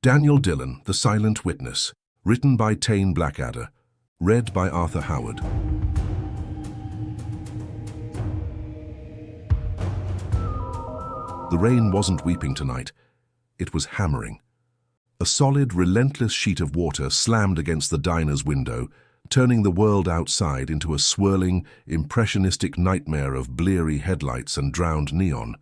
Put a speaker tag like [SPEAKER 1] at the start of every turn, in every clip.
[SPEAKER 1] Daniel Dillon, The Silent Witness, written by Tane Blackadder, read by Arthur Howard. The rain wasn't weeping tonight. It was hammering. A solid, relentless sheet of water slammed against the diner's window, turning the world outside into a swirling, impressionistic nightmare of bleary headlights and drowned neon.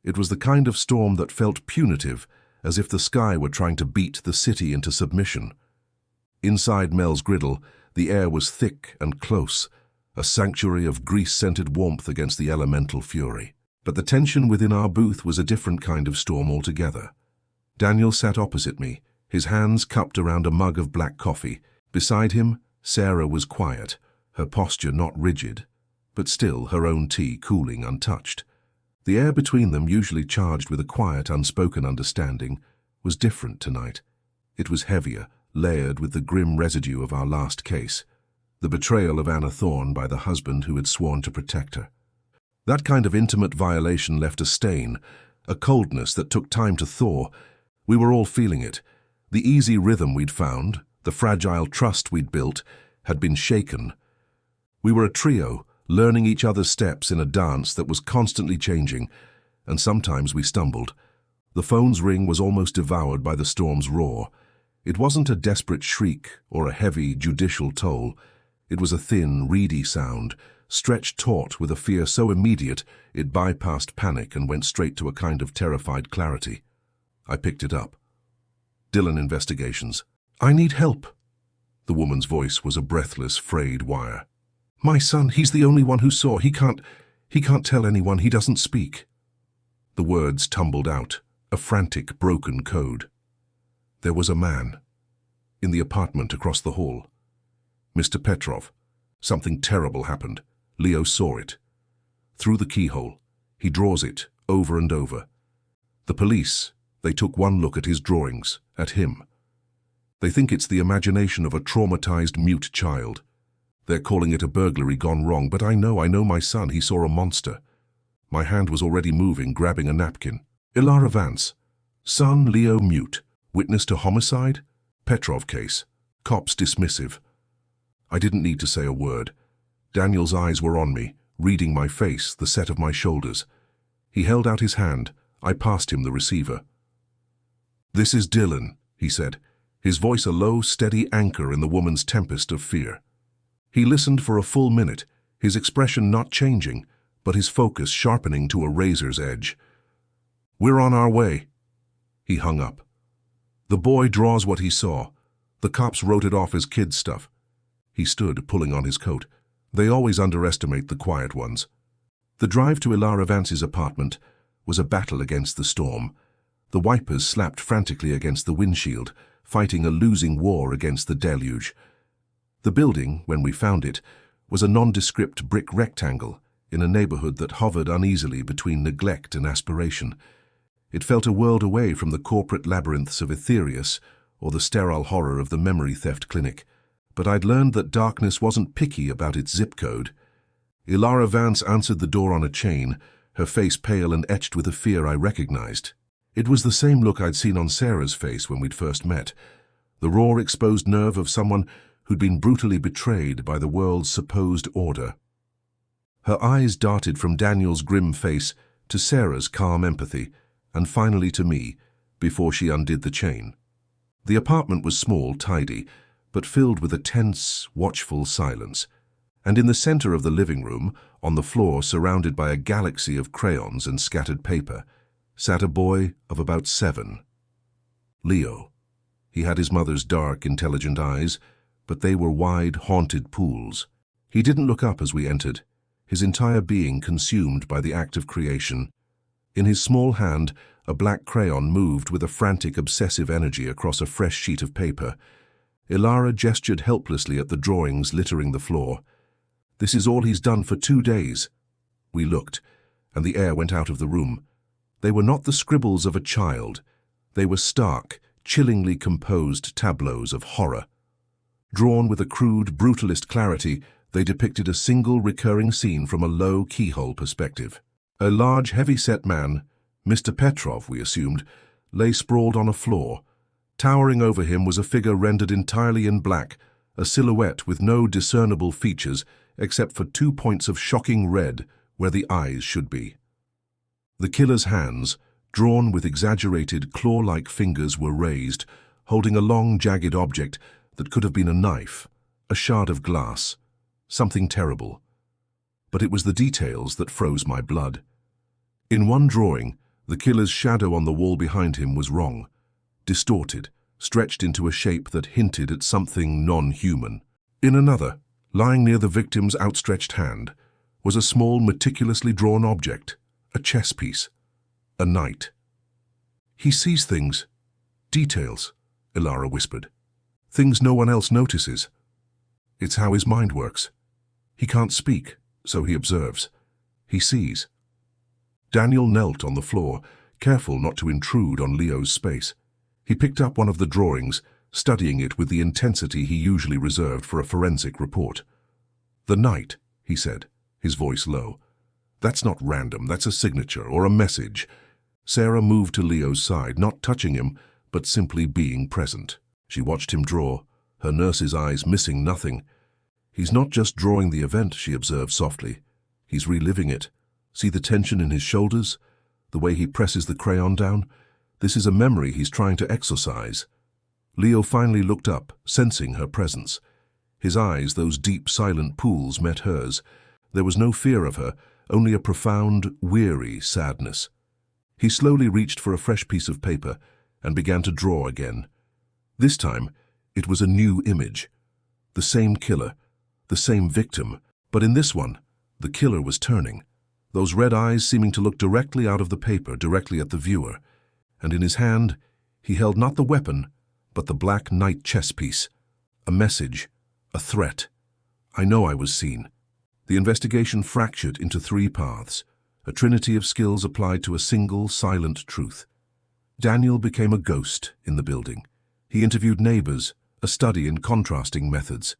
[SPEAKER 1] It was the kind of storm that felt punitive, as if the sky were trying to beat the city into submission. Inside Mel's griddle, the air was thick and close, a sanctuary of grease-scented warmth against the elemental fury. But the tension within our booth was a different kind of storm altogether. Daniel sat opposite me, his hands cupped around a mug of black coffee. Beside him, Sarah was quiet, her posture not rigid, but still her own tea cooling untouched. The air between them, usually charged with a quiet, unspoken understanding, was different tonight. It was heavier, layered with the grim residue of our last case, the betrayal of Anna Thorne by the husband who had sworn to protect her. That kind of intimate violation left a stain, a coldness that took time to thaw. We were all feeling it. The easy rhythm we'd found, the fragile trust we'd built, had been shaken. We were a trio, learning each other's steps in a dance that was constantly changing, and sometimes we stumbled. The phone's ring was almost devoured by the storm's roar. It wasn't a desperate shriek or a heavy, judicial toll. It was a thin, reedy sound, stretched taut with a fear so immediate it bypassed panic and went straight to a kind of terrified clarity. I picked it up. Dillon Investigations. "I need help." The woman's voice was a breathless, frayed wire. "My son, he's the only one who saw. He can't tell anyone. He doesn't speak." The words tumbled out, a frantic, broken code. There was a man. In the apartment across the hall. Mr. Petrov. Something terrible happened. Leo saw it. Through the keyhole. He draws it, over and over. The police, they took one look at his drawings, at him. They think it's the imagination of a traumatized, mute child. They're calling it a burglary gone wrong, but I know my son, he saw a monster. My hand was already moving, grabbing a napkin. Ilara Vance. Son, Leo, mute. Witness to homicide? Petrov case. Cops dismissive. I didn't need to say a word. Daniel's eyes were on me, reading my face, the set of my shoulders. He held out his hand. I passed him the receiver. "This is Dillon," he said, his voice a low, steady anchor in the woman's tempest of fear. He listened for a full minute, his expression not changing, but his focus sharpening to a razor's edge. "We're on our way." He hung up. "The boy draws what he saw. The cops wrote it off as kid stuff." He stood, pulling on his coat. They always underestimate the quiet ones. The drive to Ilara Vance's apartment was a battle against the storm. The wipers slapped frantically against the windshield, fighting a losing war against the deluge. The building, when we found it, was a nondescript brick rectangle in a neighborhood that hovered uneasily between neglect and aspiration. It felt a world away from the corporate labyrinths of Etherius or the sterile horror of the memory theft clinic. But I'd learned that darkness wasn't picky about its zip code. Ilara Vance answered the door on a chain, her face pale and etched with a fear I recognized. It was the same look I'd seen on Sarah's face when we'd first met, the raw, exposed nerve of someone who'd been brutally betrayed by the world's supposed order. Her eyes darted from Daniel's grim face to Sarah's calm empathy, and finally to me, before she undid the chain. The apartment was small, tidy, but filled with a tense, watchful silence. And in the center of the living room, on the floor surrounded by a galaxy of crayons and scattered paper, sat a boy of about 7. Leo. He had his mother's dark, intelligent eyes, but they were wide, haunted pools. He didn't look up as we entered, his entire being consumed by the act of creation. In his small hand, a black crayon moved with a frantic, obsessive energy across a fresh sheet of paper. Ilara gestured helplessly at the drawings littering the floor. "This is all he's done for 2 days." We looked, and the air went out of the room. They were not the scribbles of a child. They were stark, chillingly composed tableaus of horror. Drawn with a crude, brutalist clarity, they depicted a single recurring scene from a low keyhole perspective. A large, heavy-set man, Mr. Petrov, we assumed, lay sprawled on a floor, Towering over him was a figure rendered entirely in black, a silhouette with no discernible features except for 2 points of shocking red where the eyes should be. The killer's hands, drawn with exaggerated claw-like fingers, were raised, holding a long, jagged object that could have been a knife, a shard of glass, something terrible. But it was the details that froze my blood. In one drawing, the killer's shadow on the wall behind him was wrong, distorted, stretched into a shape that hinted at something non-human. In another, lying near the victim's outstretched hand, was a small, meticulously drawn object, a chess piece, a knight. "He sees things, details," Ilara whispered. "Things no one else notices. It's how his mind works. He can't speak, so he observes. He sees." Daniel knelt on the floor, careful not to intrude on Leo's space. He picked up one of the drawings, studying it with the intensity he usually reserved for a forensic report. "The knight," he said, his voice low. "That's not random, that's a signature or a message." Sarah moved to Leo's side, not touching him, but simply being present. She watched him draw, her nurse's eyes missing nothing. "He's not just drawing the event," she observed softly. "He's reliving it. See the tension in his shoulders? The way he presses the crayon down? This is a memory he's trying to exorcise." Leo finally looked up, sensing her presence. His eyes, those deep, silent pools, met hers. There was no fear of her, only a profound, weary sadness. He slowly reached for a fresh piece of paper and began to draw again. This time, it was a new image. The same killer, the same victim, but in this one, the killer was turning, those red eyes seeming to look directly out of the paper, directly at the viewer. And in his hand, he held not the weapon, but the black knight chess piece. A message, a threat. I know I was seen. The investigation fractured into 3 paths, a trinity of skills applied to a single, silent truth. Daniel became a ghost in the building. He interviewed neighbors, a study in contrasting methods.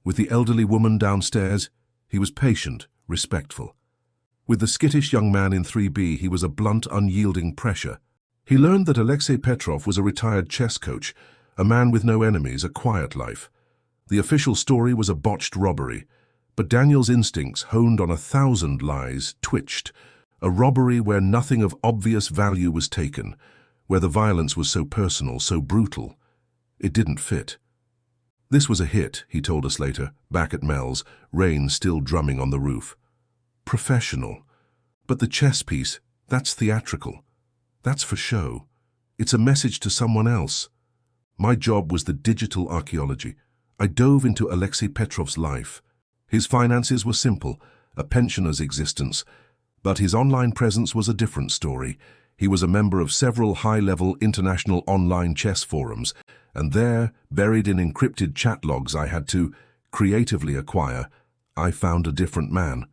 [SPEAKER 1] With the elderly woman downstairs, he was patient, respectful. With the skittish young man in 3B, he was a blunt, unyielding pressure. He learned that Alexei Petrov was a retired chess coach, a man with no enemies, a quiet life. The official story was a botched robbery, but Daniel's instincts, honed on 1,000 lies, twitched. A robbery where nothing of obvious value was taken, where the violence was so personal, so brutal. It didn't fit. This was a hit, he told us later, back at Mel's, rain still drumming on the roof. Professional. But the chess piece, that's theatrical. That's for show. It's a message to someone else. My job was the digital archaeology. I dove into Alexei Petrov's life. His finances were simple, a pensioner's existence. But his online presence was a different story. He was a member of several high-level international online chess forums, and there, buried in encrypted chat logs I had to creatively acquire, I found a different man.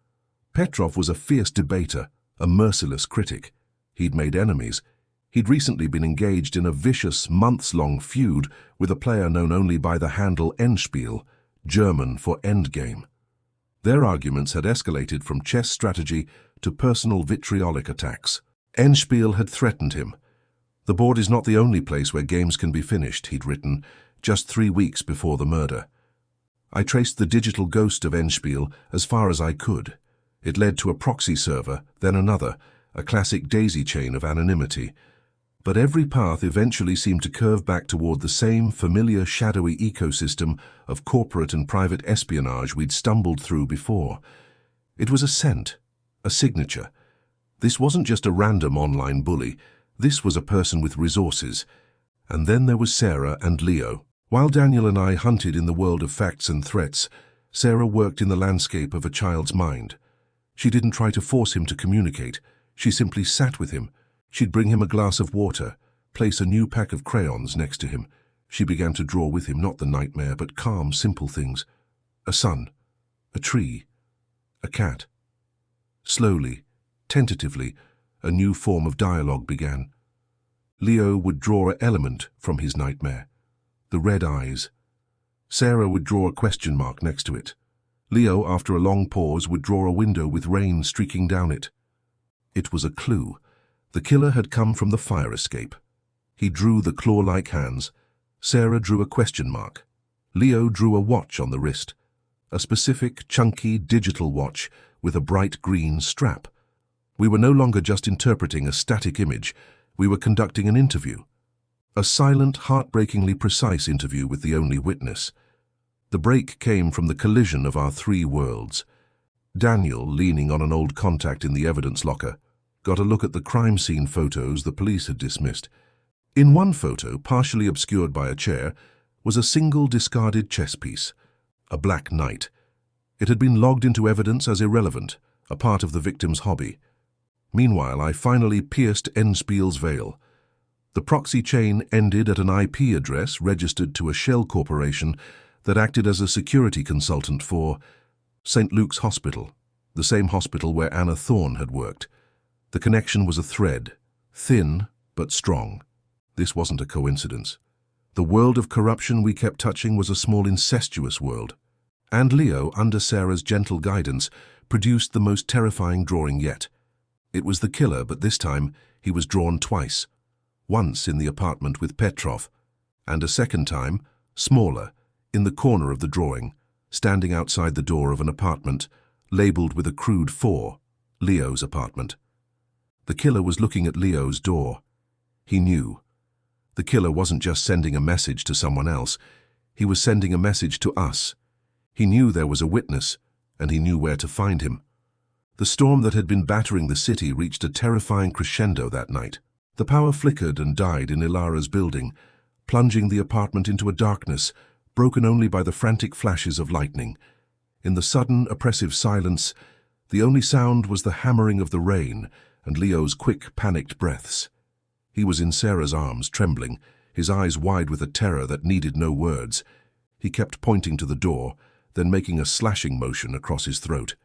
[SPEAKER 1] Petrov was a fierce debater, a merciless critic. He'd made enemies. He'd recently been engaged in a vicious, months-long feud with a player known only by the handle Endspiel, German for endgame. Their arguments had escalated from chess strategy to personal vitriolic attacks. Endspiel had threatened him. "The board is not the only place where games can be finished," he'd written, just 3 weeks before the murder. I traced the digital ghost of Endspiel as far as I could. It led to a proxy server, then another, a classic daisy chain of anonymity. But every path eventually seemed to curve back toward the same familiar shadowy ecosystem of corporate and private espionage we'd stumbled through before. It was a scent, a signature. This wasn't just a random online bully. This was a person with resources. And then there was Sarah and Leo. While Daniel and I hunted in the world of facts and threats, Sarah worked in the landscape of a child's mind. She didn't try to force him to communicate. She simply sat with him. She'd bring him a glass of water, place a new pack of crayons next to him. She began to draw with him not the nightmare, but calm, simple things. A sun, a tree, a cat. Slowly, tentatively, a new form of dialogue began. Leo would draw an element from his nightmare, the red eyes. Sarah would draw a question mark next to it. Leo, after a long pause, would draw a window with rain streaking down it. It was a clue. The killer had come from the fire escape. He drew the claw-like hands, Sarah drew a question mark. Leo drew a watch on the wrist, a specific, chunky, digital watch with a bright green strap. We were no longer just interpreting a static image, we were conducting an interview. A silent, heartbreakingly precise interview with the only witness. The break came from the collision of our three worlds. Daniel, leaning on an old contact in the evidence locker, got a look at the crime scene photos the police had dismissed. In one photo, partially obscured by a chair, was a single discarded chess piece, a black knight. It had been logged into evidence as irrelevant, a part of the victim's hobby. Meanwhile, I finally pierced Enspiel's veil. The proxy chain ended at an IP address registered to a shell corporation that acted as a security consultant for St. Luke's Hospital, the same hospital where Anna Thorne had worked. The connection was a thread, thin but strong. This wasn't a coincidence. The world of corruption we kept touching was a small incestuous world. And Leo, under Sarah's gentle guidance, produced the most terrifying drawing yet. It was the killer, but this time he was drawn twice. Once in the apartment with Petrov, and a second time, smaller, in the corner of the drawing, standing outside the door of an apartment, labeled with a crude 4, Leo's apartment. The killer was looking at Leo's door. He knew. The killer wasn't just sending a message to someone else, he was sending a message to us. He knew there was a witness, and he knew where to find him. The storm that had been battering the city reached a terrifying crescendo that night. The power flickered and died in Ilara's building, plunging the apartment into a darkness, broken only by the frantic flashes of lightning. In the sudden, oppressive silence, the only sound was the hammering of the rain and Leo's quick, panicked breaths. He was in Sarah's arms, trembling, his eyes wide with a terror that needed no words. He kept pointing to the door, then making a slashing motion across his throat.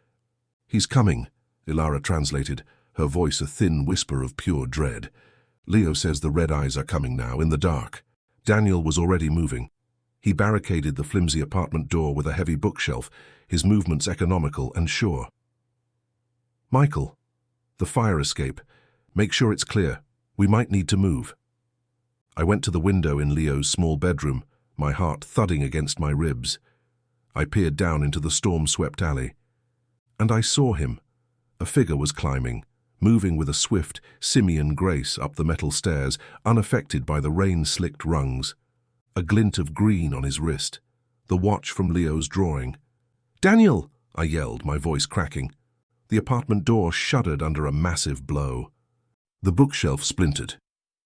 [SPEAKER 1] "He's coming," Ilara translated, her voice a thin whisper of pure dread. "Leo says the red eyes are coming now, in the dark." Daniel was already moving. He barricaded the flimsy apartment door with a heavy bookshelf, his movements economical and sure. "Michael, the fire escape. Make sure it's clear. We might need to move." I went to the window in Leo's small bedroom, my heart thudding against my ribs. I peered down into the storm-swept alley. And I saw him. A figure was climbing, moving with a swift, simian grace up the metal stairs, unaffected by the rain-slicked rungs. A glint of green on his wrist, the watch from Leo's drawing. "Daniel!" I yelled, my voice cracking. The apartment door shuddered under a massive blow. The bookshelf splintered.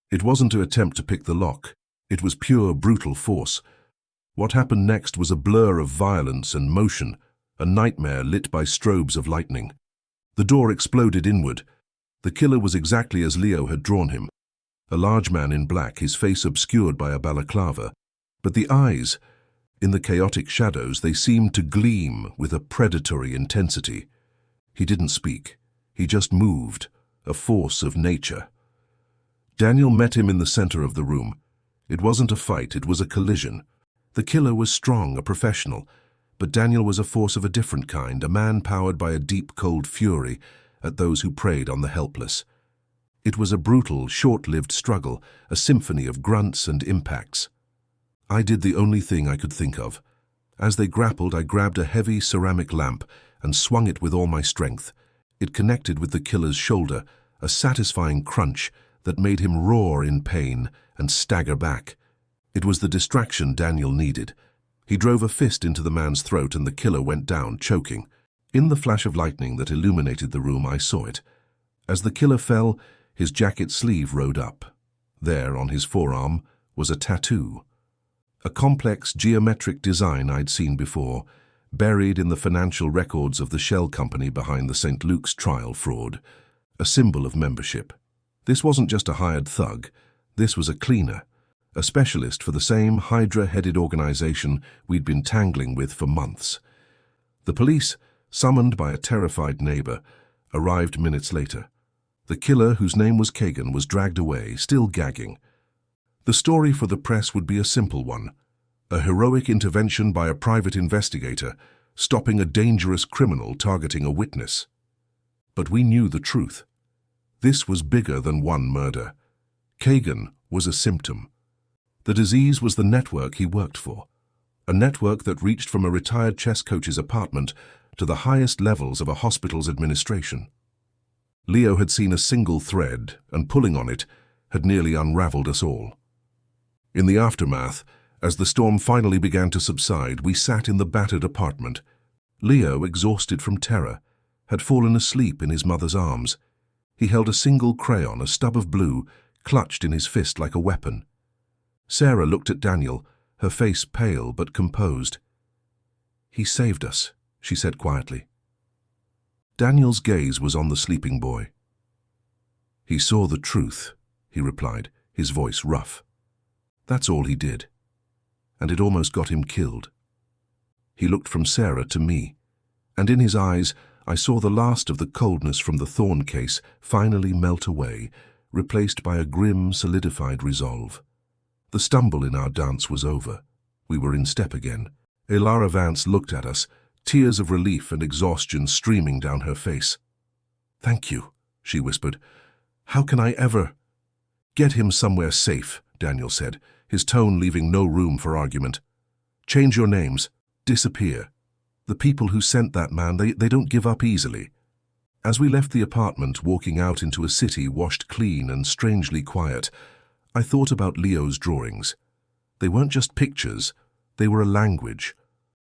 [SPEAKER 1] It wasn't an attempt to pick the lock. It was pure, brutal force. What happened next was a blur of violence and motion, a nightmare lit by strobes of lightning. The door exploded inward. The killer was exactly as Leo had drawn him. A large man in black, his face obscured by a balaclava. But the eyes, in the chaotic shadows, they seemed to gleam with a predatory intensity. He didn't speak. He just moved, a force of nature. Daniel met him in the center of the room. It wasn't a fight, it was a collision. The killer was strong, a professional, but Daniel was a force of a different kind, a man powered by a deep, cold fury at those who preyed on the helpless. It was a brutal, short-lived struggle, a symphony of grunts and impacts. I did the only thing I could think of. As they grappled, I grabbed a heavy ceramic lamp and swung it with all my strength. It connected with the killer's shoulder, a satisfying crunch that made him roar in pain and stagger back. It was the distraction Daniel needed. He drove a fist into the man's throat and the killer went down, choking. In the flash of lightning that illuminated the room, I saw it. As the killer fell, his jacket sleeve rode up. There, on his forearm, was a tattoo. A complex geometric design I'd seen before, buried in the financial records of the shell company behind the St. Luke's trial fraud, a symbol of membership. This wasn't just a hired thug, this was a cleaner, a specialist for the same Hydra-headed organization we'd been tangling with for months. The police, summoned by a terrified neighbor, arrived minutes later. The killer, whose name was Kagan, was dragged away, still gagging. The story for the press would be a simple one, a heroic intervention by a private investigator, stopping a dangerous criminal targeting a witness. But we knew the truth. This was bigger than one murder. Kagan was a symptom. The disease was the network he worked for, a network that reached from a retired chess coach's apartment to the highest levels of a hospital's administration. Leo had seen a single thread, and pulling on it had nearly unraveled us all. In the aftermath, as the storm finally began to subside, we sat in the battered apartment. Leo, exhausted from terror, had fallen asleep in his mother's arms. He held a single crayon, a stub of blue, clutched in his fist like a weapon. Sarah looked at Daniel, her face pale but composed. "He saved us," she said quietly. Daniel's gaze was on the sleeping boy. "He saw the truth," he replied, his voice rough. "That's all he did. And it almost got him killed." He looked from Sarah to me, and in his eyes I saw the last of the coldness from the thorn case finally melt away, replaced by a grim, solidified resolve. The stumble in our dance was over. We were in step again. Elara Vance looked at us, tears of relief and exhaustion streaming down her face. "Thank you," she whispered. "How can I ever—" "Get him somewhere safe," Daniel said, his tone leaving no room for argument. "Change your names. Disappear. The people who sent that man, they don't give up easily." As we left the apartment, walking out into a city washed clean and strangely quiet, I thought about Leo's drawings. They weren't just pictures, they were a language,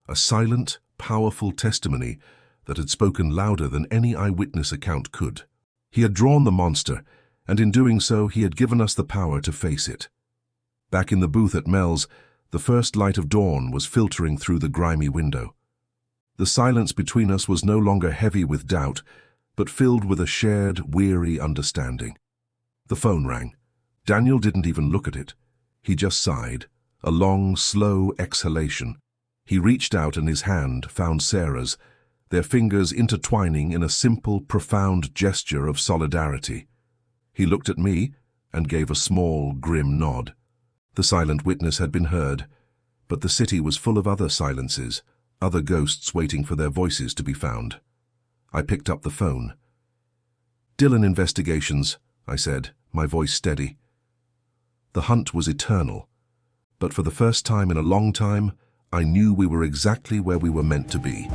[SPEAKER 1] a silent, powerful testimony that had spoken louder than any eyewitness account could. He had drawn the monster, and in doing so he had given us the power to face it. Back in the booth at Mel's, the first light of dawn was filtering through the grimy window. The silence between us was no longer heavy with doubt, but filled with a shared, weary understanding. The phone rang. Daniel didn't even look at it. He just sighed, a long, slow exhalation. He reached out and his hand found Sarah's, their fingers intertwining in a simple, profound gesture of solidarity. He looked at me and gave a small, grim nod. The silent witness had been heard, but the city was full of other silences, other ghosts waiting for their voices to be found. I picked up the phone. "Dillon Investigations," I said, my voice steady. The hunt was eternal, but for the first time in a long time, I knew we were exactly where we were meant to be.